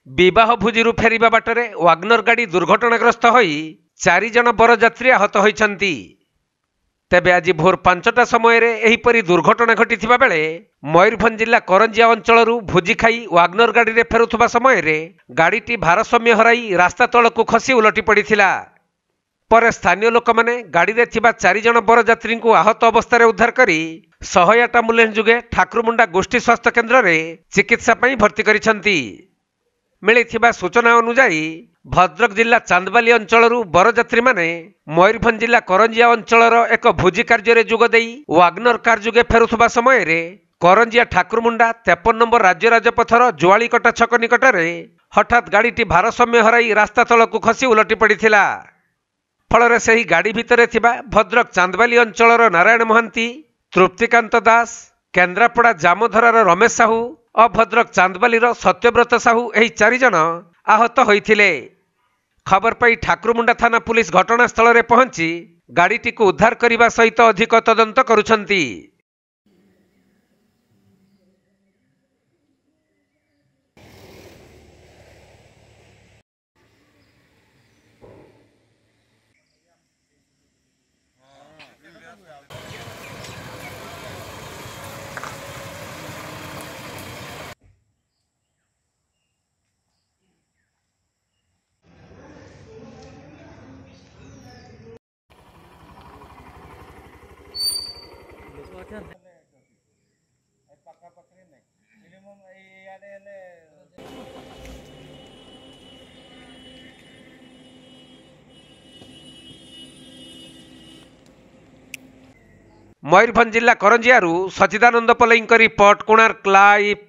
विवाह भोजी फेरिबा बाटरे वाग्नर गाड़ी दुर्घटनाग्रस्त होई 4 जन बरजात्री आहत होइछंती। तेबे आज भोर 5टा समय एहीपरी दुर्घटना घटिथिबा बेले मयूरभंज जिला करंजिया अंचलरू भोजी खाई वाग्नर गाड़ी रे फेरुथबा समय गाड़ीटी भारसाम्य हराई रास्ता तलकू खसी उलटी पड़िथिला। पर स्थानीय लोक माने गाड़ी रे थिबा 4 जन बरजात्री को आहत अवस्था उद्धार करी 108 एम्बुलेंस जुगे ठाकुरमुंडा गोष्ठी स्वास्थ्य केन्द्र रे चिकित्सा पई भर्ती करिसंती। मिलिथिबा सूचना अनुसार भद्रक जिला चांदबाली अंचलरू बरजात्री माने मयूरभंज जिला करंजिया अंचलर एक भोजी कार्य जोगदे वाग्नर कार जुगे फेरुथबा समय करंजिया ठाकुरमुंडा 53 नंबर राज्य राजपथर जुआलीकटा छक निकटरे हठात गाड़ीटी भारसाम्य हराई रास्ता तलकू खसी उलटी पड़िथिला। फल से गाड़ी भितर थिबा भद्रक चांदबाली अंचलर नारायण महांती, तृप्तिकांत दास, केन्द्रापड़ा जामधरार रमेश साहू और भद्रक चांदबालीर सत्यव्रत साहू एही 4 जन आहत होइथिले। खबर पाई ठाकुरमुंडा थाना पुलिस घटनास्थल में पहुंची गाड़ीटी को उद्धार करने सहित अधिक तदंत करुछंती। मयूरभंज जिला करंजियारू सचिदानंद पलईंक रिपोर्ट, कोणार्क लाइव।